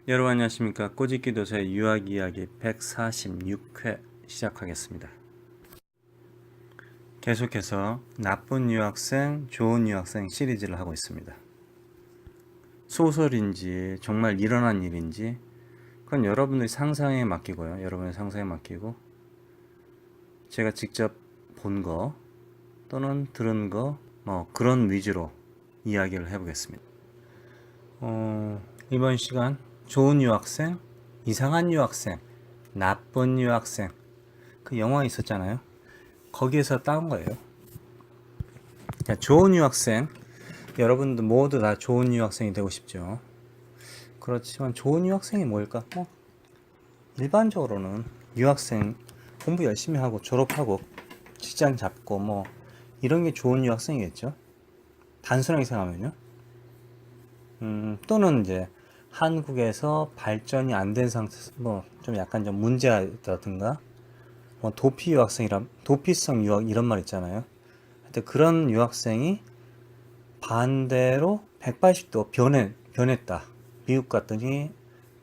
여러분 안녕하십니까. 꼬집기도서의 유학이야기 146회 시작하겠습니다. 계속해서 나쁜 유학생, 좋은 유학생 시리즈를 하고 있습니다. 소설인지 정말 일어난 일인지 그건 여러분의 상상에 맡기고요. 여러분의 상상에 맡기고 제가 직접 본 거 또는 들은 거 그런 위주로 이야기를 해보겠습니다. 이번 시간 좋은 유학생, 이상한 유학생, 나쁜 유학생 그 영화 있었잖아요. 거기에서 따온 거예요. 좋은 유학생, 여러분들 모두 다 좋은 유학생이 되고 싶죠. 그렇지만 좋은 유학생이 뭘까? 일반적으로는 유학생 공부 열심히 하고 졸업하고 직장 잡고 이런 게 좋은 유학생이겠죠. 단순하게 생각하면요. 또는 이제 한국에서 발전이 안 된 상태에서 좀 약간 좀 문제가 있다든가 도피 유학생이란 도피성 유학 이런 말 있잖아요. 하여튼 그런 유학생이 반대로 180도 변했다. 미국 갔더니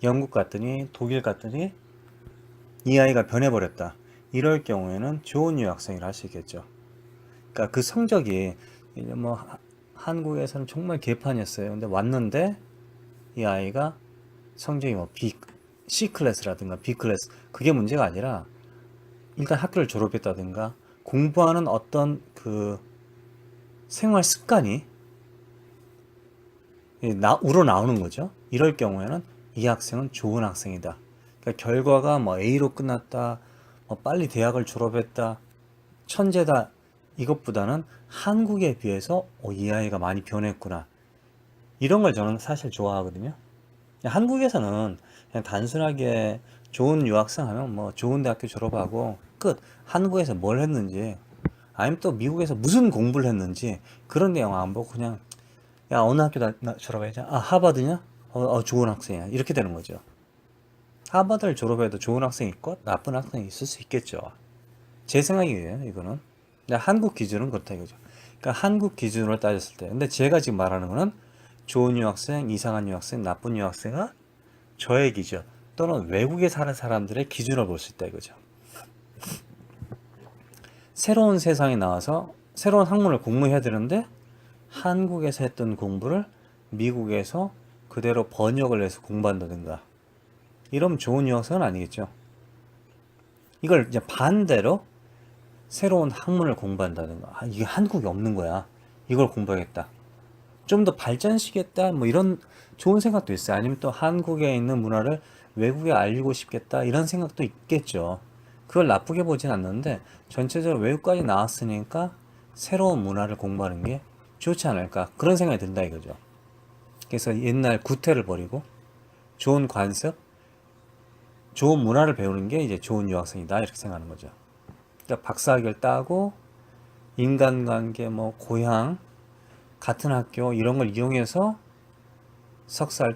영국 갔더니 독일 갔더니 이 아이가 변해버렸다. 이럴 경우에는 좋은 유학생이라 할 수 있겠죠. 그러니까 그 성적이 이제 한국에서는 정말 개판이었어요. 근데 왔는데 이 아이가 성적이 C 클래스라든가 B 클래스 그게 문제가 아니라 일단 학교를 졸업했다든가 공부하는 어떤 그 생활 습관이 우러나오는 거죠. 이럴 경우에는 이 학생은 좋은 학생이다. 그러니까 결과가 A로 끝났다, 빨리 대학을 졸업했다, 천재다 이것보다는 한국에 비해서 이 아이가 많이 변했구나. 이런 걸 저는 사실 좋아하거든요. 한국에서는 그냥 단순하게 좋은 유학생 하면 좋은 대학교 졸업하고 끝. 한국에서 뭘 했는지 아니면 또 미국에서 무슨 공부를 했는지 그런 내용 안 보고 그냥 야 어느 학교 졸업했냐? 아 하버드냐? 좋은 학생이야. 이렇게 되는 거죠. 하버드를 졸업해도 좋은 학생이 있고 나쁜 학생이 있을 수 있겠죠. 제 생각이에요 이거는. 근데 한국 기준은 그렇다 이거죠. 그러니까 한국 기준으로 따졌을 때 근데 제가 지금 말하는 거는 좋은 유학생, 이상한 유학생, 나쁜 유학생은 저의 기준 또는 외국에 사는 사람들의 기준을 볼 수 있다 이거죠. 새로운 세상에 나와서 새로운 학문을 공부해야 되는데 한국에서 했던 공부를 미국에서 그대로 번역을 해서 공부한다든가 이러면 좋은 유학생은 아니겠죠. 이걸 이제 반대로 새로운 학문을 공부한다든가 이게 한국에 없는 거야. 이걸 공부하겠다. 좀 더 발전시키겠다 이런 좋은 생각도 있어요. 아니면 또 한국에 있는 문화를 외국에 알리고 싶겠다 이런 생각도 있겠죠. 그걸 나쁘게 보진 않는데 전체적으로 외국까지 나왔으니까 새로운 문화를 공부하는 게 좋지 않을까 그런 생각이 든다 이거죠. 그래서 옛날 구태를 버리고 좋은 관습, 좋은 문화를 배우는 게 이제 좋은 유학생이다 이렇게 생각하는 거죠. 그러니까 박사학위를 따고 인간관계, 고향, 같은 학교 이런 걸 이용해서 석사를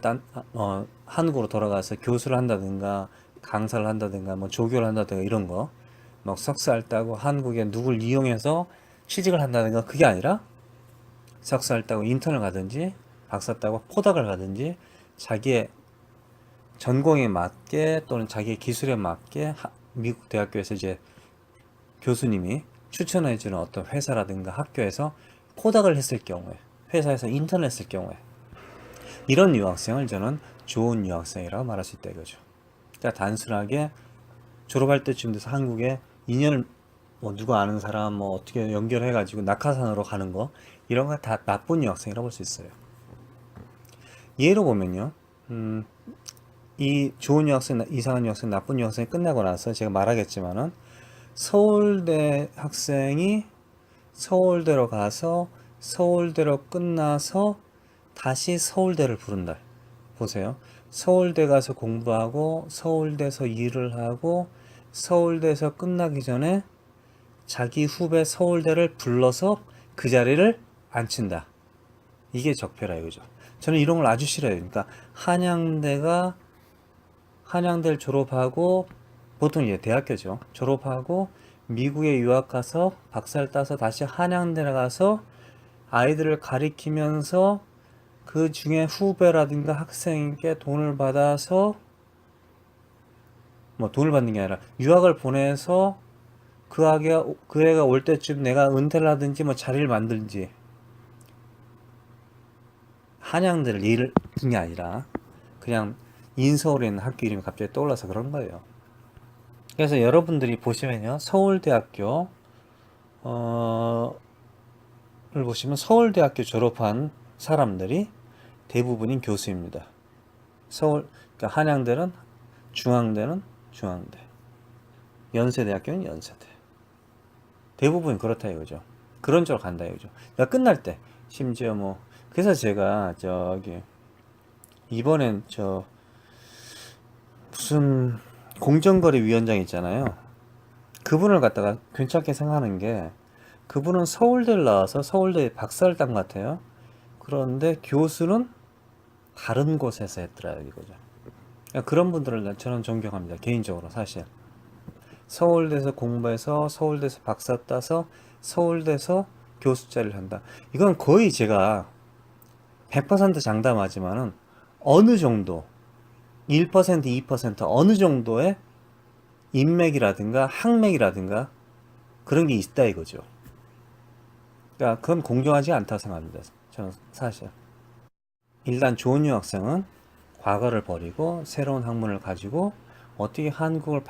한국으로 돌아가서 교수를 한다든가 강사를 한다든가 조교를 한다든가 이런 거 석사를 따고 한국에 누굴 이용해서 취직을 한다든가 그게 아니라 석사를 따고 인턴을 가든지 박사 따고 포닥을 가든지 자기의 전공에 맞게 또는 자기의 기술에 맞게 미국 대학교에서 이제 교수님이 추천해주는 어떤 회사라든가 학교에서 포닥을 했을 경우에 회사에서 인턴을 했을 경우에 이런 유학생을 저는 좋은 유학생이라고 말할 수 있다 이거죠. 그러니까 단순하게 졸업할 때쯤 돼서 한국에 인연을 누가 아는 사람 어떻게 연결해가지고 낙하산으로 가는 거 이런 거 다 나쁜 유학생이라고 볼 수 있어요. 예로 보면요. 이 좋은 유학생, 이상한 유학생, 나쁜 유학생이 끝나고 나서 제가 말하겠지만은 서울대 학생이 서울대로 가서 서울대로 끝나서 다시 서울대를 부른다. 보세요. 서울대 가서 공부하고 서울대에서 일을 하고 서울대에서 끝나기 전에 자기 후배 서울대를 불러서 그 자리를 앉힌다. 이게 적폐라 이거죠. 저는 이런 걸 아주 싫어요. 그러니까 한양대를 졸업하고 보통 이제 대학교죠. 졸업하고 미국에 유학 가서 박사를 따서 다시 한양대 가서 아이들을 가리키면서 그 중에 후배라든가 학생에게 돈을 받아서, 뭐 돈을 받는 게 아니라 유학을 보내서 그 애가 올 때쯤 내가 은퇴를 하든지 뭐 자리를 만들든지, 한양대를 예를 든 게 아니라 그냥 인서울에 있는 학교 이름이 갑자기 떠올라서 그런 거예요. 그래서 여러분들이 보시면요, 서울대학교 를 보시면 서울대학교 졸업한 사람들이 대부분인 교수입니다. 그러니까 한양대는 중앙대는 중앙대, 연세대학교는 연세대. 대부분 그렇다 이거죠. 그런 쪽으로 간다 이거죠. 그러니까 끝날 때 심지어 뭐, 그래서 제가 저기 이번엔 저 무슨 공정거래위원장 있잖아요. 그분을 갖다가 괜찮게 생각하는 게, 그분은 서울대를 나와서 서울대 박사를 딴 것 같아요. 그런데 교수는 다른 곳에서 했더라 이거죠. 그러니까 그런 분들을 저는 존경합니다. 개인적으로 사실. 서울대에서 공부해서 서울대에서 박사 따서 서울대에서 교수 자리를 한다. 이건 거의 제가 100% 장담하지만은 어느 정도 1%, 2% 어느 정도의 인맥이라든가 학맥이라든가 그런 게 있다 이거죠. 그러니까 그건 공정하지 않다고 생각합니다. 저는 사실. 일단 좋은 유학생은 과거를 버리고 새로운 학문을 가지고 어떻게 한국을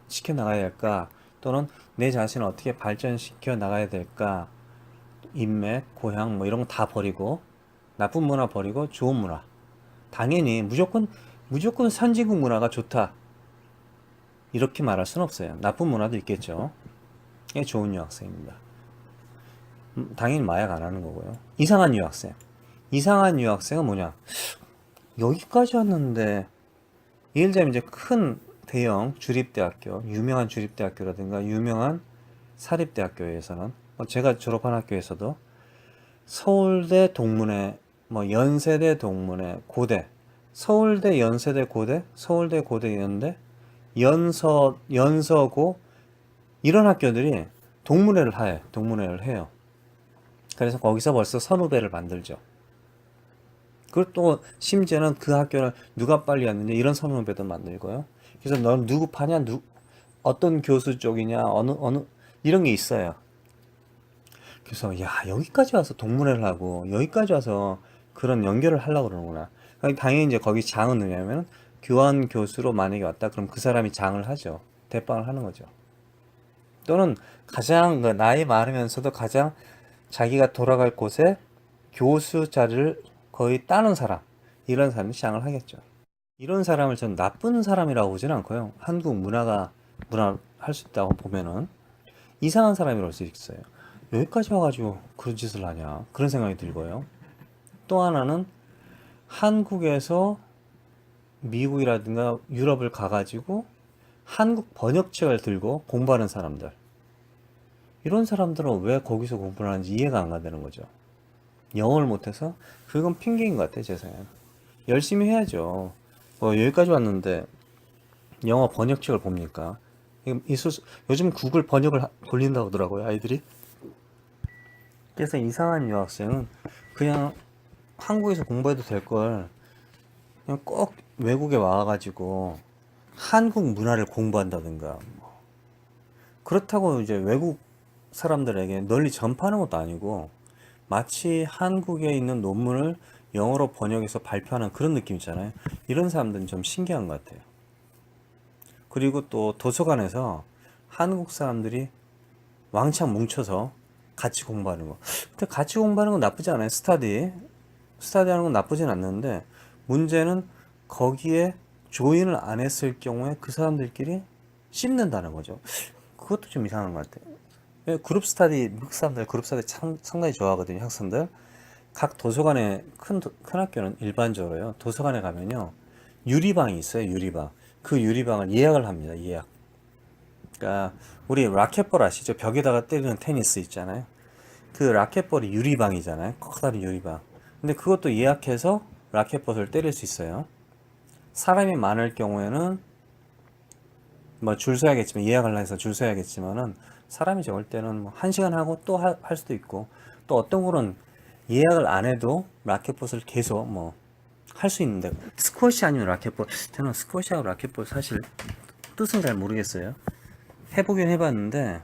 시켜 나가야 될까, 또는 내 자신을 어떻게 발전시켜 나가야 될까, 인맥, 고향 뭐 이런 거 다 버리고, 나쁜 문화 버리고 좋은 문화. 당연히 무조건 선진국 문화가 좋다 이렇게 말할 수는 없어요. 나쁜 문화도 있겠죠. 이게 좋은 유학생입니다. 당연히 마약 안 하는 거고요. 이상한 유학생. 이상한 유학생은 뭐냐? 여기까지 왔는데, 예를 들자면 이제 큰 대형 주립대학교, 유명한 주립대학교라든가 유명한 사립대학교에서는, 뭐 제가 졸업한 학교에서도 서울대 동문회, 뭐 연세대 동문회, 고대, 서울대 연세대 고대, 서울대 고대 연대, 연서고, 이런 학교들이 동문회를 해요. 그래서 거기서 벌써 선후배를 만들죠. 그리고 또 심지어는 그 학교를 누가 빨리 왔느냐 이런 선후배도 만들고요. 그래서 넌 누구 파냐, 어떤 교수 쪽이냐, 어느 이런 게 있어요. 그래서 야, 여기까지 와서 동문회를 하고 여기까지 와서 그런 연결을 하려고 그러는구나. 당연히 이제 거기 장은 뭐냐면, 교환 교수로 만약에 왔다 그럼 그 사람이 장을 하죠. 대빵을 하는 거죠. 또는 가장 나이 많으면서도 가장 자기가 돌아갈 곳에 교수 자리를 거의 따는 사람, 이런 사람이 장을 하겠죠. 이런 사람을 전 나쁜 사람이라고 보지는 않고요. 한국 문화 할 수 있다고 보면은 이상한 사람이라고 할 수 있어요. 여기까지 와가지고 그런 짓을 하냐, 그런 생각이 들고요. 또 하나는 한국에서 미국이라든가 유럽을 가가지고 한국 번역책을 들고 공부하는 사람들, 이런 사람들은 왜 거기서 공부를 하는지 이해가 안 가는 거죠. 영어를 못해서. 그건 핑계인 것 같아요, 제 생각엔. 열심히 해야죠. 여기까지 왔는데 영어 번역책을 봅니까? 요즘 구글 번역을 돌린다고 하더라고요, 아이들이. 그래서 이상한 유학생은 그냥 한국에서 공부해도 될 걸, 그냥 꼭 외국에 와가지고 한국 문화를 공부한다든가, 그렇다고 이제 외국 사람들에게 널리 전파하는 것도 아니고, 마치 한국에 있는 논문을 영어로 번역해서 발표하는 그런 느낌 있잖아요. 이런 사람들은 좀 신기한 것 같아요. 그리고 또 도서관에서 한국 사람들이 왕창 뭉쳐서 같이 공부하는 거. 근데 같이 공부하는 건 나쁘지 않아요. 스타디 하는 건 나쁘진 않는데, 문제는 거기에 조인을 안 했을 경우에 그 사람들끼리 씹는다는 거죠. 그것도 좀 이상한 것 같아요. 그룹 스타디, 미국 사람들 그룹 스타디 상당히 좋아하거든요, 학생들. 각 도서관에, 큰 학교는 일반적으로요, 도서관에 가면요, 유리방이 있어요, 유리방. 그 유리방을 예약을 합니다, 예약. 그러니까, 우리 라켓볼 아시죠? 벽에다가 때리는 테니스 있잖아요. 그 라켓볼이 유리방이잖아요. 커다란 유리방. 근데 그것도 예약해서 라켓볼을 때릴 수 있어요. 사람이 많을 경우에는 뭐 줄 서야겠지만, 예약을 해서 줄 서야겠지만은, 사람이 적을 때는 뭐 1시간 하고 또 할 수도 있고, 또 어떤 분은 예약을 안 해도 라켓봇을 계속 뭐 할 수 있는데, 스쿼시 아니면 라켓볼, 저는 스쿼시하고 라켓볼 사실 뜻은 잘 모르겠어요. 해보긴 해봤는데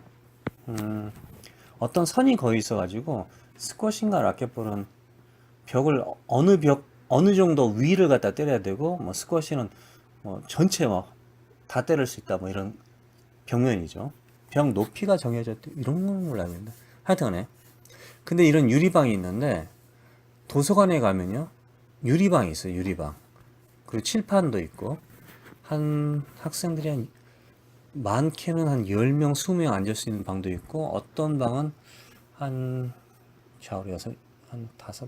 어떤 선이 거의 있어가지고, 스쿼시인가 라켓볼은 벽을 어느 정도 위를 갖다 때려야 되고, 뭐 스쿼시는 뭐 전체 막 다 때릴 수 있다, 뭐 이런 벽면이죠. 벽 높이가 정해졌다, 이런 건 몰라야겠는데, 하여튼간에. 근데 이런 유리방이 있는데, 도서관에 가면요, 유리방이 있어요. 유리방. 그리고 칠판도 있고, 한 학생들이 한 많게는 한 10명, 20명 앉을 수 있는 방도 있고, 어떤 방은 한 좌우로 여섯, 한 다섯,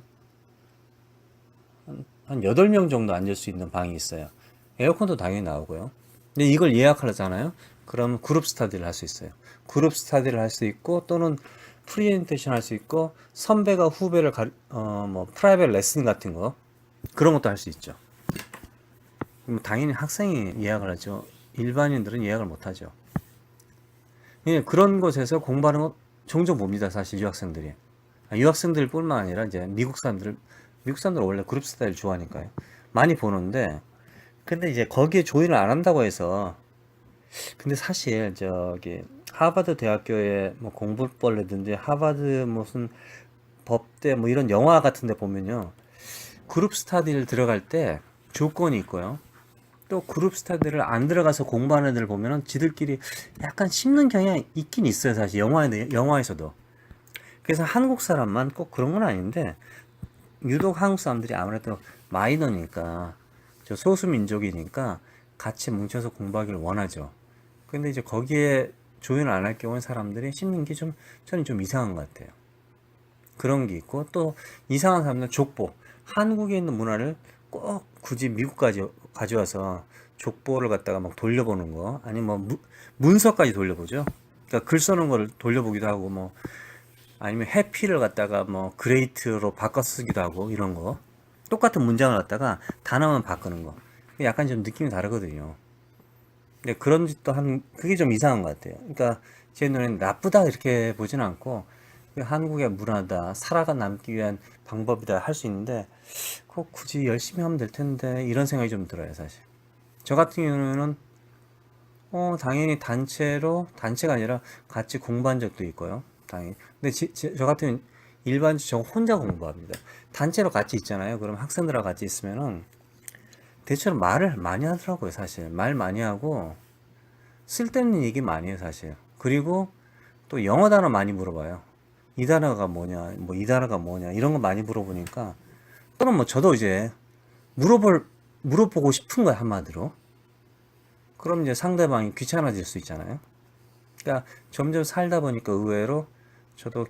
한 8명 정도 앉을 수 있는 방이 있어요. 에어컨도 당연히 나오고요. 근데 이걸 예약하잖아요. 그럼 그룹 스터디를 할 수 있어요. 그룹 스터디를 할 수 있고, 또는 프리젠테이션 할 수 있고, 선배가 후배를 뭐 프라이빗 레슨 같은 거, 그런 것도 할 수 있죠. 당연히 학생이 예약을 하죠. 일반인들은 예약을 못 하죠. 예, 그런 곳에서 공부하는 거 종종 봅니다. 사실 유학생들이. 유학생들 뿐만 아니라 이제 미국 사람들은 원래 그룹 스타일 좋아하니까요. 많이 보는데, 근데 이제 거기에 조인을 안 한다고 해서, 근데 사실 저기 하버드 대학교의 뭐 공부벌레든지 하버드 무슨 법대 뭐 이런 영화 같은 데 보면요. 그룹 스타디를 들어갈 때 조건이 있고요. 또 그룹 스타디를 안 들어가서 공부하는 애들 보면은 지들끼리 약간 씹는 경향이 있긴 있어요. 사실 영화에서도. 그래서 한국 사람만 꼭 그런 건 아닌데, 유독 한국 사람들이 아무래도 마이너니까, 저 소수 민족이니까 같이 뭉쳐서 공부하기를 원하죠. 근데 이제 거기에 조인을 안 할 경우에 사람들이 씹는 게 좀, 저는 좀 이상한 것 같아요. 그런 게 있고, 또 이상한 사람들은 족보. 한국에 있는 문화를 꼭 굳이 미국까지 가져와서 족보를 갖다가 막 돌려보는 거, 아니면 뭐 문서까지 돌려보죠. 그러니까 글 써는 거를 돌려보기도 하고, 뭐 아니면 해피를 갖다가 뭐 그레이트로 바꿔 쓰기도 하고, 이런 거. 똑같은 문장을 갖다가 단어만 바꾸는 거. 약간 좀 느낌이 다르거든요. 근데 그런 짓도 그게 좀 이상한 것 같아요. 그러니까 제 눈에는 나쁘다 이렇게 보지는 않고, 한국의 문화다, 살아가 남기 위한 방법이다 할 수 있는데, 꼭 굳이 열심히 하면 될 텐데, 이런 생각이 좀 들어요, 사실. 저 같은 경우는, 당연히 단체가 아니라 같이 공부한 적도 있고요. 당연히. 근데 저 같은 경우는 일반적으로 저 혼자 공부합니다. 단체로 같이 있잖아요. 그럼 학생들하고 같이 있으면은, 대체로 말을 많이 하더라고요, 사실. 말 많이 하고, 쓸데없는 얘기 많이 해요, 사실. 그리고 또 영어 단어 많이 물어봐요. 이 단어가 뭐냐, 뭐 이 단어가 뭐냐, 이런 거 많이 물어보니까, 또는 뭐 저도 이제 물어보고 싶은 거야, 한마디로. 그럼 이제 상대방이 귀찮아질 수 있잖아요. 그러니까 점점 살다 보니까 의외로 저도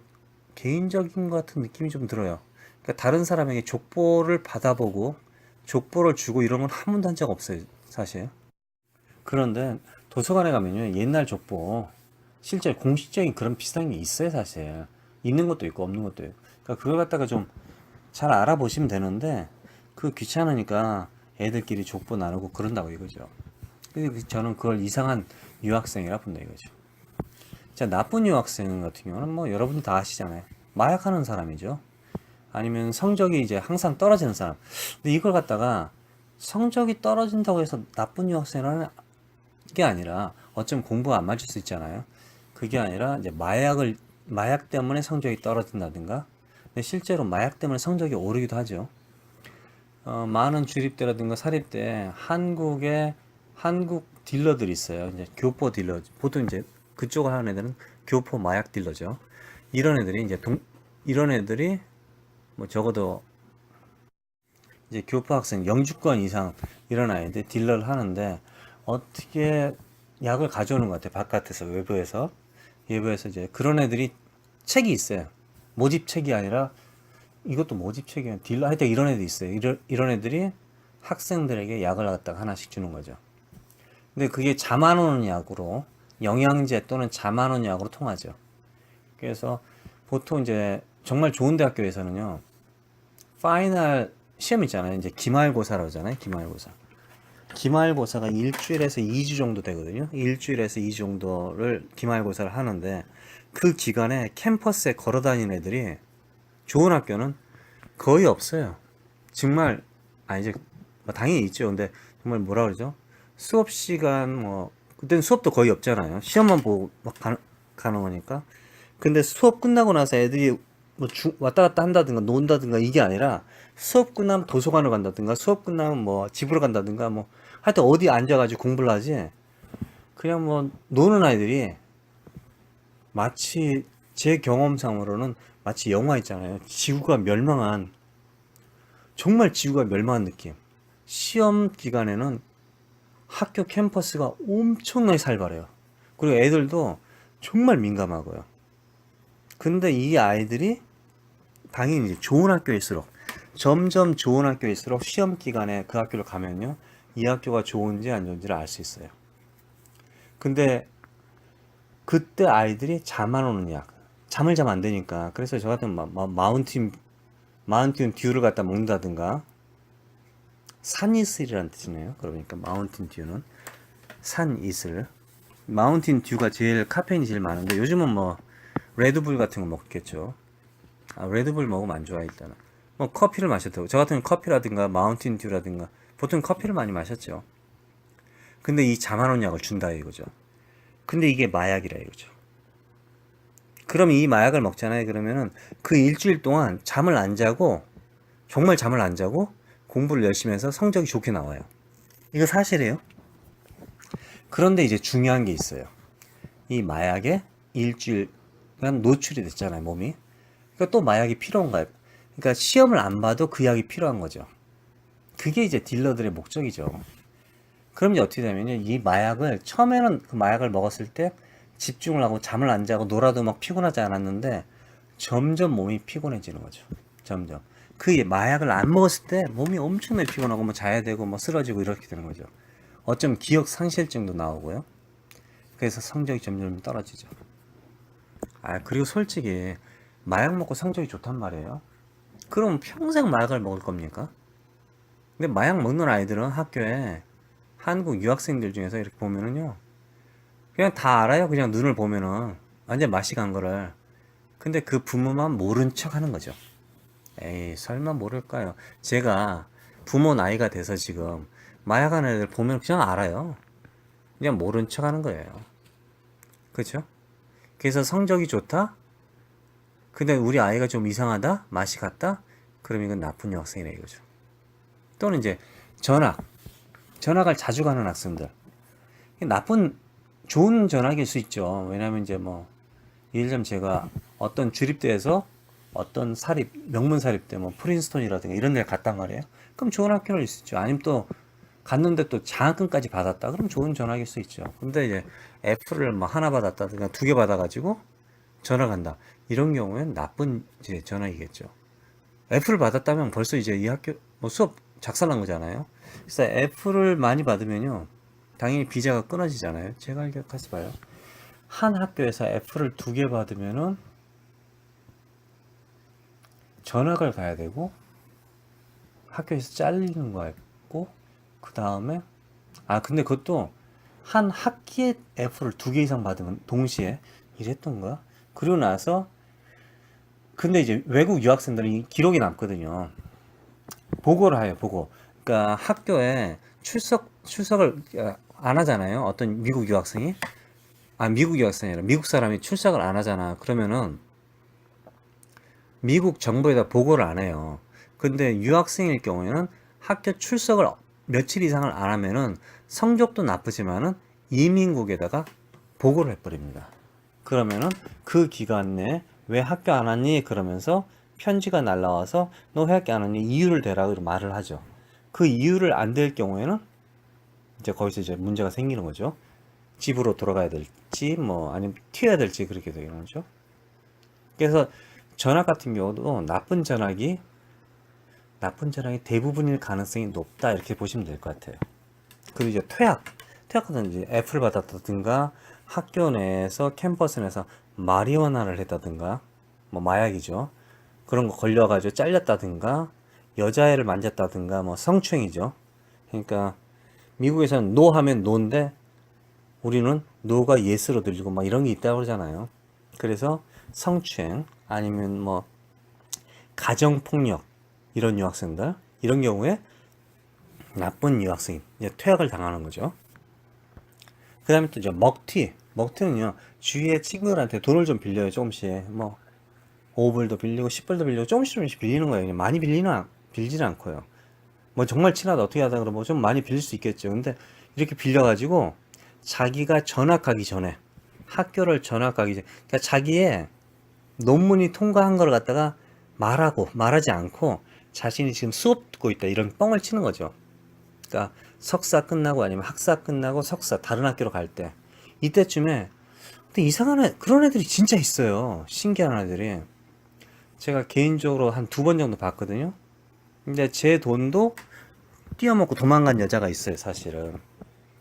개인적인 것 같은 느낌이 좀 들어요. 그러니까 다른 사람에게 족보를 받아보고 족보를 주고 이런 건 한 번도 한 적 없어요, 사실. 그런데 도서관에 가면요, 옛날 족보, 실제 공식적인 그런 비슷한 게 있어요, 사실. 있는 것도 있고 없는 것도 있고. 그러니까 그걸 갖다가 좀 잘 알아보시면 되는데, 그 귀찮으니까 애들끼리 족보 나누고 그런다고 이거죠. 근데 저는 그걸 이상한 유학생이라 본다 이거죠. 자, 나쁜 유학생 같은 경우는 뭐 여러분들 다 아시잖아요. 마약하는 사람이죠. 아니면 성적이 이제 항상 떨어지는 사람. 근데 이걸 갖다가 성적이 떨어진다고 해서 나쁜 유학생이라는 게 아니라, 어쩌면 공부가 안 맞을 수 있잖아요. 그게 아니라 이제 마약 때문에 성적이 떨어진다든가, 근데 실제로 마약 때문에 성적이 오르기도 하죠. 많은 주립대라든가 사립대, 한국 딜러들이 있어요. 이제 교포 딜러, 보통 이제 그쪽을 하는 애들은 교포 마약 딜러죠. 이런 애들이 이런 애들이 뭐 적어도 이제 교포 학생 영주권 이상 이런 아이들 딜러를 하는데, 어떻게 약을 가져오는 것 같아요. 바깥에서, 외부에서 이제 그런 애들이 책이 있어요. 모집책이 아니라, 이것도 모집책이야, 딜러, 하여튼 이런 애들이 있어요. 이런 애들이 학생들에게 약을 갖다가 하나씩 주는 거죠. 근데 그게 잠 안 오는 약으로, 영양제 또는 잠 안 오는 약으로 통하죠. 그래서 보통 이제 정말 좋은 대학교에서는요, 파이널 시험 있잖아요. 이제 기말고사라고 하잖아요. 기말고사가 일주일에서 2주 정도 되거든요. 일주일에서 2주 정도를 기말고사를 하는데, 그 기간에 캠퍼스에 걸어 다니는 애들이, 좋은 학교는 거의 없어요. 정말 이제 뭐 당연히 있죠. 근데 정말 뭐라 그러죠? 수업 시간 뭐 그때는 수업도 거의 없잖아요. 시험만 보고 막 가는 거니까. 근데 수업 끝나고 나서 애들이 뭐 왔다 갔다 한다든가 논다든가 이게 아니라 수업 끝나면 도서관을 간다든가 수업 끝나면 뭐 집으로 간다든가 뭐 하여튼 어디 앉아가지고 공부를 하지. 그냥 뭐 노는 아이들이 마치 제 경험상으로는 마치 영화 있잖아요. 지구가 멸망한, 정말 지구가 멸망한 느낌. 시험 기간에는 학교 캠퍼스가 엄청나게 살벌해요. 그리고 애들도 정말 민감하고요. 근데 이 아이들이 당연히 이제 좋은 학교일수록, 점점 좋은 학교일수록 시험 기간에 그 학교를 가면요, 이 학교가 좋은지 안 좋은지를 알 수 있어요. 근데 그때 아이들이 잠 안 오는 약, 잠을 자면 안 되니까, 그래서 저 같은 마운틴 듀를 갖다 먹는다든가, 산이슬이라는 뜻이네요. 그러니까 마운틴 듀는 산이슬. 마운틴 듀가 제일 카페인이 제일 많은데 요즘은 뭐 레드불 같은 거 먹겠죠. 레드불 먹으면 안 좋아. 일단은 뭐 커피를 마셔도, 저 같은 커피라든가 마운틴 듀라든가 보통 커피를 많이 마셨죠. 근데 이 잠 안 오는 약을 준다 이거죠. 근데 이게 마약이라 이거죠. 그럼 이 마약을 먹잖아요. 그러면은 그 일주일 동안 잠을 안 자고, 정말 잠을 안 자고 공부를 열심히 해서 성적이 좋게 나와요. 이거 사실이에요. 그런데 이제 중요한 게 있어요. 이 마약에 일주일간 노출이 됐잖아요, 몸이. 그러니까 또 마약이 필요한가요? 그러니까 시험을 안 봐도 그 약이 필요한 거죠. 그게 이제 딜러들의 목적이죠. 그럼 이제 어떻게 되면요, 이 마약을 처음에는 그 마약을 먹었을 때 집중을 하고 잠을 안 자고 놀아도 막 피곤하지 않았는데 점점 몸이 피곤해지는 거죠. 점점. 그 마약을 안 먹었을 때 몸이 엄청나게 피곤하고 뭐 자야 되고 뭐 쓰러지고 이렇게 되는 거죠. 어쩜 기억 상실증도 나오고요. 그래서 성적이 점점 떨어지죠. 그리고 솔직히 마약 먹고 성적이 좋단 말이에요. 그럼 평생 마약을 먹을 겁니까? 근데 마약 먹는 아이들은 학교에 한국 유학생들 중에서 이렇게 보면은요, 그냥 다 알아요. 그냥 눈을 보면은 완전 맛이 간 거를. 근데 그 부모만 모른 척 하는 거죠. 에이, 설마 모를까요? 제가 부모 나이가 돼서 지금 마약하는 애들 보면 그냥 알아요. 그냥 모른 척 하는 거예요. 그렇죠? 그래서 성적이 좋다? 근데 우리 아이가 좀 이상하다? 맛이 갔다? 그럼 이건 나쁜 여학생이라 이거죠. 또는 이제 전학을 자주 가는 학생들. 좋은 전학일 수 있죠. 왜냐면 이제 뭐, 예를 들면 제가 어떤 주립대에서 어떤 명문 사립대, 뭐, 프린스톤이라든가 이런 데 갔단 말이에요. 그럼 좋은 학교를 수 있죠. 아니면 또, 갔는데 또 장학금까지 받았다. 그럼 좋은 전학일 수 있죠. 근데 이제 F를 뭐 하나 받았다든가 두 개 받아가지고 전학 간다. 이런 경우엔 나쁜 이제 전학이겠죠. F를 받았다면 벌써 이제 이 학교, 뭐 수업 작살난 거잖아요. 그래서 F를 많이 받으면요, 당연히 비자가 끊어지잖아요. 제가 기억하지 봐요. 한 학교에서 F를 두 개 받으면은 전학을 가야 되고, 학교에서 잘리는 거 있고, 그 다음에, 근데 그것도 한 학기에 F를 두 개 이상 받으면 동시에 이랬던 거야. 그리고 나서, 근데 이제 외국 유학생들은 이 기록이 남거든요. 보고를 해요, 보고. 그러니까 학교에 출석을 안 하잖아요. 어떤 미국 유학생이. 미국 유학생이 아니라 미국 사람이 출석을 안 하잖아. 그러면은 미국 정부에다 보고를 안 해요. 근데 유학생일 경우에는 학교 출석을 며칠 이상을 안 하면은 성적도 나쁘지만은 이민국에다가 보고를 해버립니다. 그러면은 그 기간 내에 왜 학교 안 왔니? 그러면서 편지가 날라와서 너 왜 학교 안 왔니? 이유를 대라고 말을 하죠. 그 이유를 안 댈 경우에는 이제 거기서 이제 문제가 생기는 거죠. 집으로 돌아가야 될지 뭐 아니면 튀어야 될지 그렇게 되는 거죠. 그래서 전학 같은 경우도 나쁜 전학이 대부분일 가능성이 높다 이렇게 보시면 될 것 같아요. 그리고 이제 퇴학은 이제 F를 받았다든가 학교 내에서 캠퍼스 내에서 마리화나를 했다든가 뭐 마약이죠. 그런 거 걸려가지고 잘렸다든가 여자애를 만졌다든가 뭐 성추행이죠. 그러니까 미국에서는 노 하면 노인데 우리는 노가 예스로 들리고 막 이런 게 있다고 그러잖아요. 그래서 성추행 아니면 뭐 가정폭력 이런 유학생들, 이런 경우에 나쁜 유학생이 이제 퇴학을 당하는 거죠. 그 다음에 또 이제 먹튀. 먹튀는요, 주위에 친구들한테 돈을 좀 빌려요, 조금씩. 뭐, 5불도 빌리고, 10불도 빌리고, 조금씩 빌리는 거예요. 그냥 많이 빌지는 않고요. 뭐, 정말 친하다, 어떻게 하다 그러면 좀 많이 빌릴 수 있겠죠. 근데 이렇게 빌려가지고, 자기가 전학가기 전에, 학교를 전학가기 전에, 그러니까 자기의 논문이 통과한 걸 갖다가 말하지 않고, 자신이 지금 수업 듣고 있다, 이런 뻥을 치는 거죠. 그러니까 석사 끝나고 아니면 학사 끝나고 석사 다른 학교로 갈 때 이때쯤에 근데 이상한 그런 애들이 진짜 있어요. 신기한 애들이. 제가 개인적으로 한 2번 정도 봤거든요. 근데 제 돈도 띄어먹고 도망간 여자가 있어요, 사실은.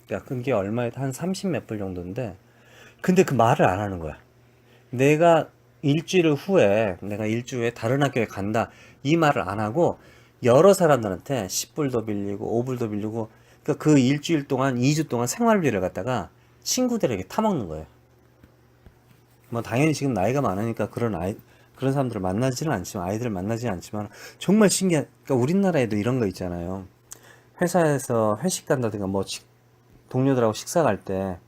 그러니까 그게 얼마에 한 30 몇 불 정도인데 근데 그 말을 안 하는 거야. 내가 일주일 후에 내가 일주일 후에 다른 학교에 간다 이 말을 안 하고 여러 사람들한테 10불도 빌리고 5불도 빌리고 그러니까 그 일주일 동안 2주 동안 생활비를 갖다가 친구들에게 타먹는 거예요. 뭐 당연히 지금 나이가 많으니까 그런 사람들을 만나지는 않지만 아이들을 만나지는 않지만 정말 신기한 그러니까 우리나라에도 이런 거 있잖아요. 회사에서 회식 간다든가 뭐 동료들하고 식사 갈 때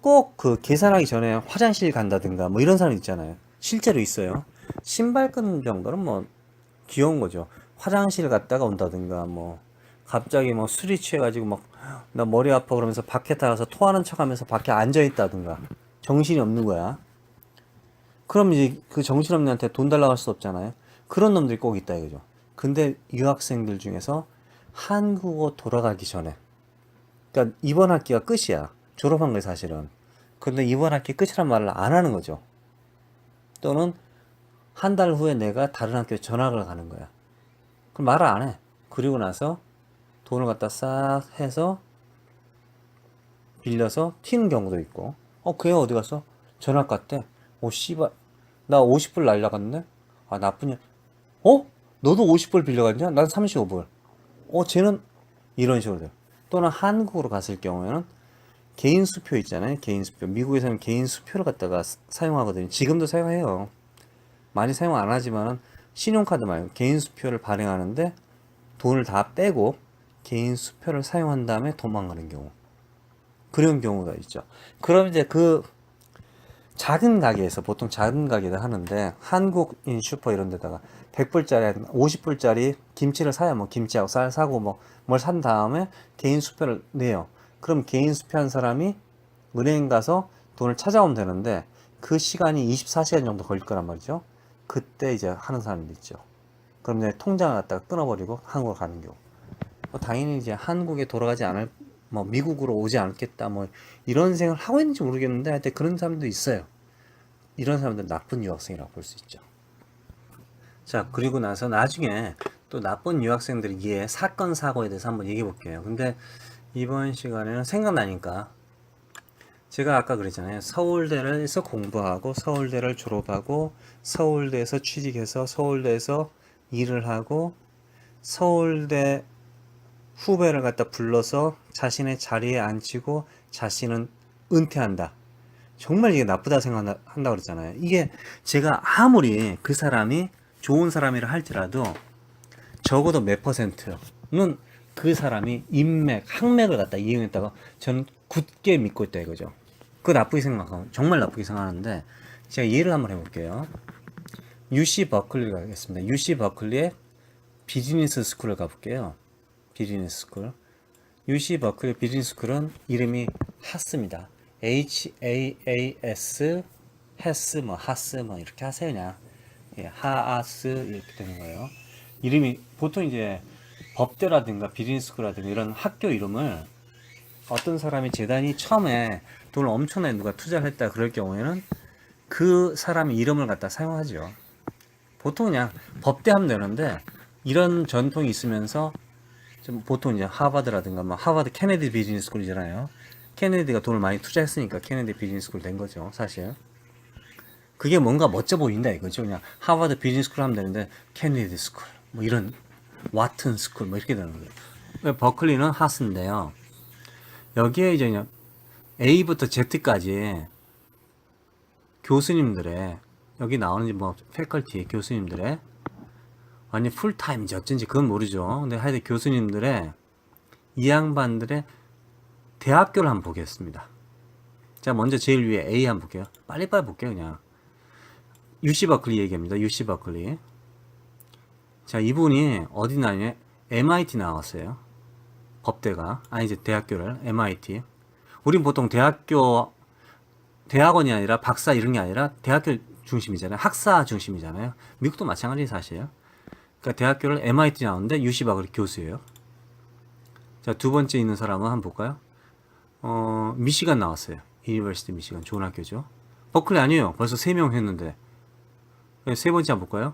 꼭 그 계산하기 전에 화장실 간다든가 뭐 이런 사람 있잖아요. 실제로 있어요. 신발 끊는 정도는 뭐 귀여운 거죠. 화장실 갔다가 온다든가 뭐 갑자기 뭐 술이 취해가지고 막 나 머리 아파 그러면서 밖에 나가서 토하는 척하면서 밖에 앉아 있다든가 정신이 없는 거야. 그럼 이제 그 정신없는 애한테 돈 달라고 할 수 없잖아요. 그런 놈들이 꼭 있다 이거죠. 근데 유학생들 중에서 한국어 돌아가기 전에 그러니까 이번 학기가 끝이야. 졸업한 거예요 사실은. 근데 이번 학기 끝이란 말을 안 하는 거죠. 또는 한 달 후에 내가 다른 학교에 전학을 가는 거야. 그럼 말을 안 해. 그리고 나서 돈을 갖다 싹 해서 빌려서 튀는 경우도 있고 걔 어디 갔어? 전학 갔대. 씨발 나 50불 날라갔는데 나쁘냐 너도 50불 빌려갔냐? 난 35불. 쟤는 이런 식으로 돼요. 또는 한국으로 갔을 경우에는 개인 수표 있잖아요. 개인 수표. 미국에서는 개인 수표를 갖다가 사용하거든요. 지금도 사용해요. 많이 사용 안 하지만은 신용카드 말고 개인 수표를 발행하는데 돈을 다 빼고 개인 수표를 사용한 다음에 도망가는 경우. 그런 경우가 있죠. 그럼 이제 그 작은 가게에서 보통 작은 가게를 하는데 한국인 슈퍼 이런 데다가 100불짜리 50불짜리 김치를 사요. 뭐 김치하고 쌀 사고 뭐 뭘 산 다음에 개인 수표를 내요. 그럼 개인 수표한 사람이 은행 가서 돈을 찾아오면 되는데 그 시간이 24시간 정도 걸릴 거란 말이죠. 그때 이제 하는 사람도 있죠. 그럼 이제 통장을 갖다가 끊어버리고 한국으로 가는 경우. 당연히 이제 한국에 돌아가지 않을 뭐 미국으로 오지 않겠다 뭐 이런 생각을 하고 있는지 모르겠는데 하여튼 그런 사람도 있어요. 이런 사람들은 나쁜 유학생이라고 볼 수 있죠. 자, 그리고 나서 나중에 또 나쁜 유학생들의 이해 사건 사고에 대해서 한번 얘기해 볼게요. 근데 이번 시간에는 생각나니까 제가 아까 그랬잖아요. 서울대에서 공부하고 서울대를 졸업하고 서울대에서 취직해서 서울대에서 일을 하고 서울대 후배를 갖다 불러서 자신의 자리에 앉히고 자신은 은퇴한다. 정말 이게 나쁘다 생각한다 그랬잖아요. 이게 제가 아무리 그 사람이 좋은 사람이라 할지라도 적어도 몇 %는 그 사람이 학맥을 갖다 이용했다고 저는 굳게 믿고 있다 이거죠. 그거 나쁘게 생각하고 정말 나쁘게 생각하는데 제가 예를 한번 해볼게요. UC 버클리 가겠습니다. UC 버클리의 비즈니스 스쿨을 가볼게요. 비즈니스 스쿨. UC 버클리 비즈니스 스쿨은 이름이 하스입니다. HAAS 하스 뭐 이렇게 하세요 그냥. 하아스 이렇게 되는 거예요. 이름이 보통 이제 법대라든가 비즈니스 스쿨이라든가 이런 학교 이름을 어떤 사람이 재단이 처음에 돈을 엄청나게 누가 투자를 했다 그럴 경우에는 그 사람의 이름을 갖다 사용하죠. 보통 그냥 법대 하면 되는데 이런 전통이 있으면서 좀 보통 이제 하버드라든가 뭐 하버드 케네디 비즈니스 스쿨이잖아요. 케네디가 돈을 많이 투자했으니까 케네디 비즈니스 스쿨 된 거죠, 사실. 그게 뭔가 멋져 보인다 이거죠. 그냥 하버드 비즈니스 스쿨 하면 되는데 케네디 스쿨 뭐 이런 와튼 스쿨 뭐 이렇게 되는 거예요. 버클리는 하스인데요. 여기에 이제 그냥 A부터 Z까지 교수님들의 여기 나오는 뭐 패컬티 교수님들의 완전 풀타임인지 어쩐지 그건 모르죠. 근데 하여튼 교수님들의 이 양반들의 대학교를 한번 보겠습니다. 자, 먼저 제일 위에 A 한번 볼게요. 빨리빨리 볼게요, 그냥. UC 버클리 얘기합니다. UC 버클리. 자, 이분이 어디 나냐? MIT 나왔어요. 법대가. 아니, 이제 대학교를. MIT. 우린 보통 대학원이 아니라 박사 이런 게 아니라 대학교 중심이잖아요. 학사 중심이잖아요. 미국도 마찬가지 사실이에요. 그러니까 대학교를 MIT 나오는데 UC 버클리 교수예요. 자, 두 번째 있는 사람은 한번 볼까요? 미시간 나왔어요. 유니버시티 미시간. 좋은 학교죠. 버클리 아니에요. 벌써 3명 했는데. 세 번째 한번 볼까요?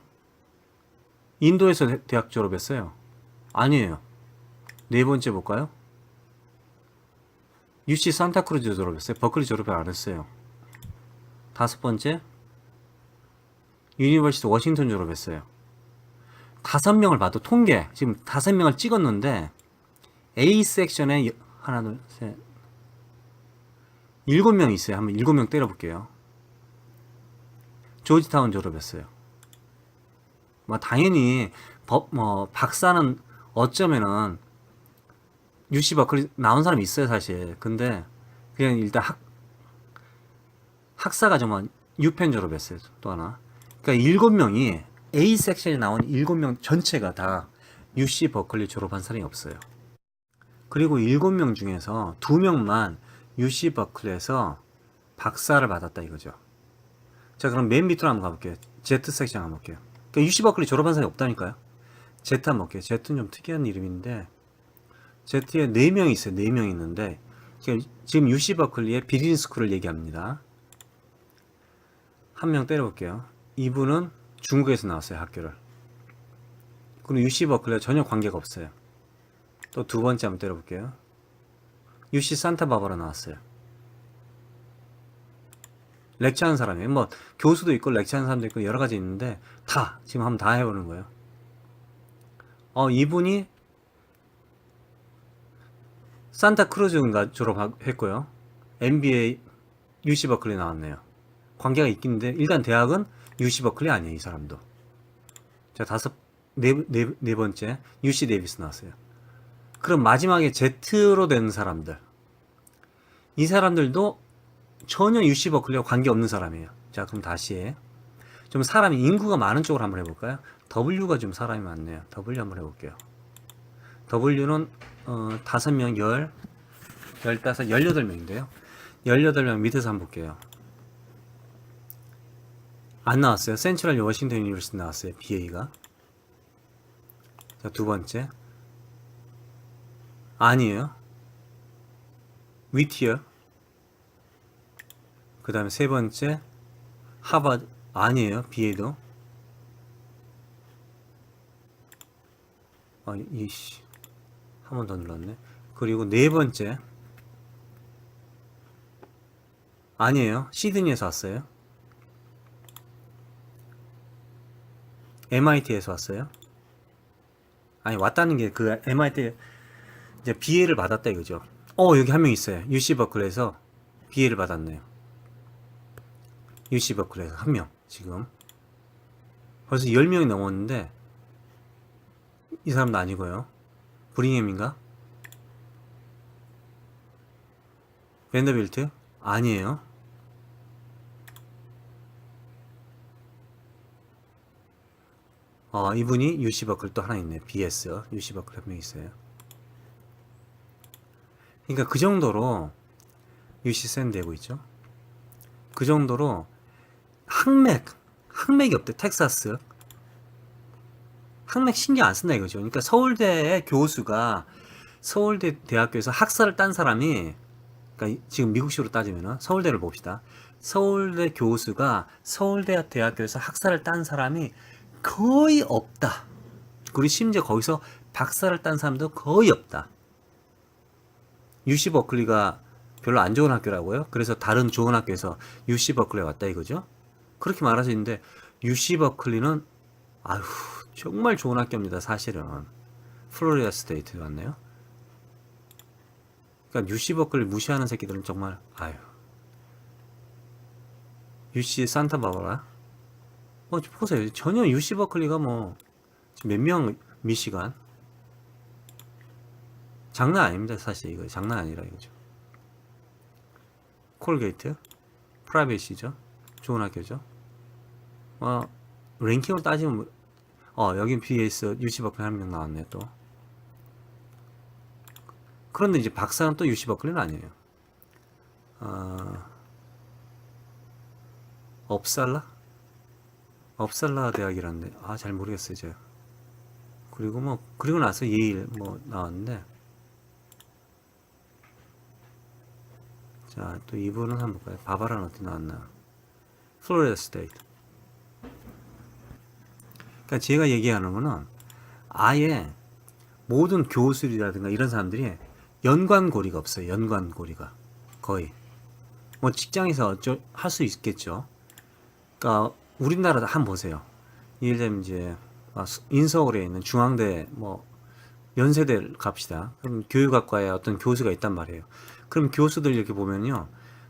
인도에서 대학 졸업했어요. 아니에요. 네 번째 볼까요? UC 산타크루즈 졸업했어요. 버클리 졸업을 안 했어요. 다섯 번째, 유니버시티 워싱턴 졸업했어요. 5명을 봐도 통계, 지금 5명을 찍었는데, A 섹션에 하나, 둘, 셋, 7명 있어요. 한번 7명 때려볼게요. 조지타운 졸업했어요. 뭐, 당연히, 박사는 어쩌면은, UC 버클리 나온 사람이 있어요, 사실. 근데, 그냥 일단 학사 과정만 6편 졸업했어요. 또 하나. 그러니까 7명이 A 섹션에 나온 7명 전체가 다 UC 버클리 졸업한 사람이 없어요. 그리고 7명 중에서 2명만 UC 버클리에서 박사를 받았다 이거죠. 자, 그럼 맨 밑으로 한번 가볼게요. Z 섹션 한번 볼게요. 그러니까 UC 버클리 졸업한 사람이 없다니까요. Z 한번 볼게요. Z는 좀 특이한 이름인데 Z에 4명이 있어요. 4명이 있는데 지금 UC 버클리의 비즈니스 스쿨을 얘기합니다. 한 명 때려볼게요. 이분은 중국에서 나왔어요. 학교를. 그리고 UC 버클리와 전혀 관계가 없어요. 또 두 번째 한번 때려볼게요. UC 산타바바라 나왔어요. 렉처하는 사람이에요. 뭐 교수도 있고 렉처하는 사람도 있고 여러 가지 있는데 다 지금 한번 다 해보는 거예요. 이분이 산타크루즈인가 졸업했고요. MBA UC 버클리 나왔네요. 관계가 있긴 한데 일단 대학은 UC 버클리 아니에요. 이 사람도. 자, 네 번째 UC 데이비스 나왔어요. 그럼 마지막에 Z로 된 사람들, 이 사람들도 전혀 UC 버클리와 관계없는 사람이에요. 자, 그럼 다시 좀 사람이 인구가 많은 쪽으로 한번 해볼까요? W가 좀 사람이 많네요. W 한번 해볼게요. W는 5명, 15, 18명인데요 18명 밑에서 한번 볼게요. 안 나왔어요. 센트럴 워싱턴 유니버시티 나왔어요. BA가. 자, 두 번째. 아니에요. 위티어. 그 다음에 세 번째. 하버드. 아니에요. BA도. 이씨. 한 번 더 눌렀네. 그리고 네 번째. 아니에요. 시드니에서 왔어요. MIT에서 왔어요. 아니, 왔다는 게 그 MIT 이제 BA를 받았다 이거죠. 여기 한 명 있어요. UC 버클리에서 BA를 받았네요. UC 버클리에서 한 명. 지금 벌써 10명이 넘었는데 이 사람도 아니고요. 브링햄인가? 밴더빌트? 아니에요. 이분이 UC 버클리 또 하나 있네. BS UC 버클리 한 명 있어요. 그러니까 그 정도로 UC 샌되고 있죠. 그 정도로 학맥이 없대. 텍사스 학맥 신경 안 쓴다 이거죠. 그러니까 서울대의 교수가 서울대 대학교에서 학사를 딴 사람이, 그러니까 지금 미국식으로 따지면은 서울대를 봅시다. 서울대 교수가 서울대 대학교에서 학사를 딴 사람이 거의 없다. 그리고 심지어 거기서 박사를 딴 사람도 거의 없다. UC 버클리가 별로 안 좋은 학교라고요? 그래서 다른 좋은 학교에서 UC 버클리에 왔다 이거죠? 그렇게 말하시는데 UC 버클리는 정말 좋은 학교입니다. 사실은 플로리다 스테이트 왔네요. 그러니까 UC 버클리 무시하는 새끼들은 정말 UC 산타바바라 보세요. 전혀 UC 버클리가 몇 명 미시간? 장난 아닙니다. 사실 이거 장난 아니라 이거죠. 콜게이트 프라이빗이죠. 좋은 학교죠. 랭킹으로 따지면 여긴 BS UC 버클리 한 명 나왔네 또. 그런데 이제 박사는 또 UC 버클리는 아니에요. 업살라 대학이라는데 잘 모르겠어요 제가. 그리고 나서 예일 나왔는데, 자 또 이분은 한번 볼까요? 바바라는 어디 나왔나? 플로리다 스테이트. 그러니까 제가 얘기하는 거는 아예 모든 교수들이라든가 이런 사람들이 연관고리가 없어요. 연관고리가 거의. 직장에서 할 수 있겠죠. 그러니까 우리나라도 한번 보세요. 예를 들면 이제 인서울에 있는 중앙대 연세대를 갑시다. 그럼 교육학과에 어떤 교수가 있단 말이에요. 그럼 교수들 이렇게 보면요,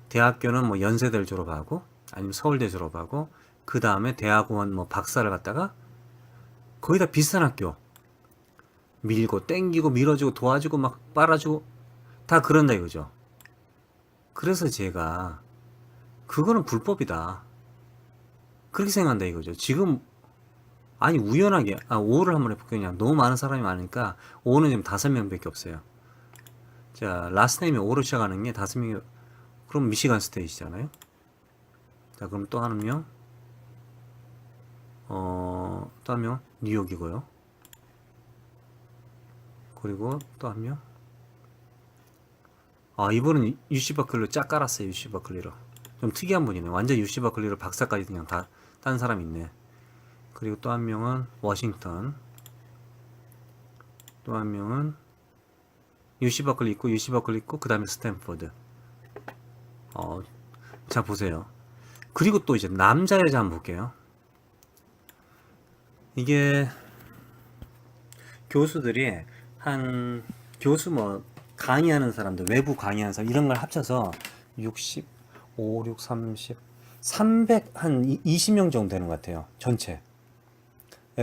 대학교는 연세대를 졸업하고 아니면 서울대 졸업하고 그 다음에 대학원 박사를 갖다가 거의 다 비슷한 학교 밀고 땡기고 밀어주고 도와주고 막 빨아주고 다 그런다 이거죠. 그래서 제가 그거는 불법이다 그렇게 생각한다 이거죠. 지금 우연하게 5를 한번 해볼게요. 그냥 너무 많은 사람이 많으니까 5는 지금 5명밖에 없어요. 자, 라스트 네임이 5로 시작하는 게 5명이, 그럼 미시간 스테이트잖아요. 자, 그럼 또 한 명, 또 한 명 뉴욕이고요. 그리고 또 한 명, 이분은 UC 버클리로 쫙 깔았어요. UC 버클리로. 좀 특이한 분이네. 완전 UC 버클리로 박사까지 그냥 다 딴 사람 있네. 그리고 또 한 명은 워싱턴, 또 한 명은 UC 버클리 있고 UC 버클리 있고 그 다음에 스탠포드. 자 보세요. 그리고 또 이제 남자 여자 한번 볼게요. 이게 교수들이 교수 강의하는 사람들, 외부 강의하는 사람 이런 걸 합쳐서 60, 5, 6, 30, 300 한 20명 정도 되는 것 같아요. 전체.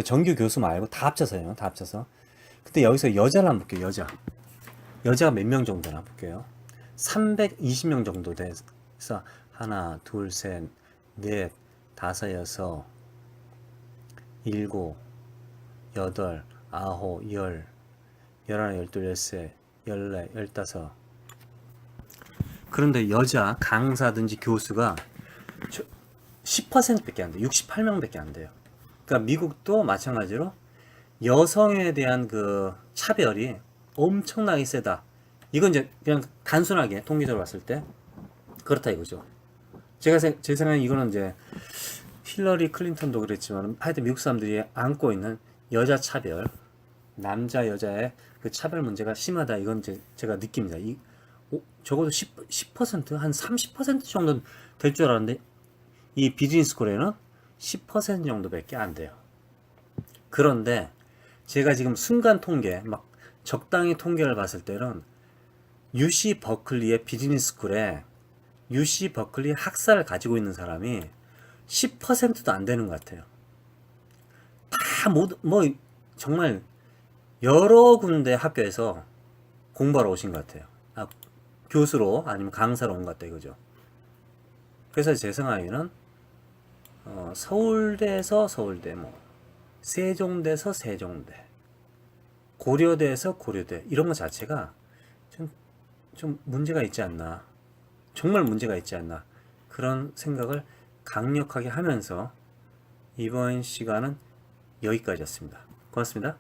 정규 교수 말고 다 합쳐서요. 다 합쳐서. 근데 여기서 여자를 한번 볼게요. 여자가 몇 명 정도 되나 볼게요. 320명 정도 돼서 하나, 둘, 셋, 넷, 다섯, 여섯, 일곱, 여덟, 아홉, 열, 열하나, 열둘, 열세, 열네, 열다섯. 그런데 여자 강사든지 교수가 10%밖에 안 돼요. 68명밖에 안 돼요. 그러니까 미국도 마찬가지로 여성에 대한 그 차별이 엄청나게 세다. 이건 이제 그냥 단순하게 통계적으로 봤을 때 그렇다 이거죠. 제 생각엔 이거는 이제 힐러리 클린턴도 그랬지만 하여튼 미국 사람들이 안고 있는 여자 차별, 남자 여자의 그 차별 문제가 심하다. 이건 제가 느낍니다. 적어도 10%, 한 30% 정도는 될 줄 알았는데 이 비즈니스 스쿨에는 10% 정도밖에 안 돼요. 그런데 제가 지금 순간 통계, 적당히 통계를 봤을 때는 UC 버클리의 비즈니스 스쿨에 UC 버클리 학사를 가지고 있는 사람이 10%도 안 되는 것 같아요. 다 정말 여러 군데 학교에서 공부하러 오신 것 같아요. 교수로 아니면 강사로 온 것 같다 이거죠. 그래서 제 생각에는 서울대에서 서울대, 세종대에서 세종대, 고려대에서 고려대 이런 것 자체가 좀 문제가 있지 않나, 정말 문제가 있지 않나 그런 생각을 강력하게 하면서 이번 시간은 여기까지였습니다. 고맙습니다.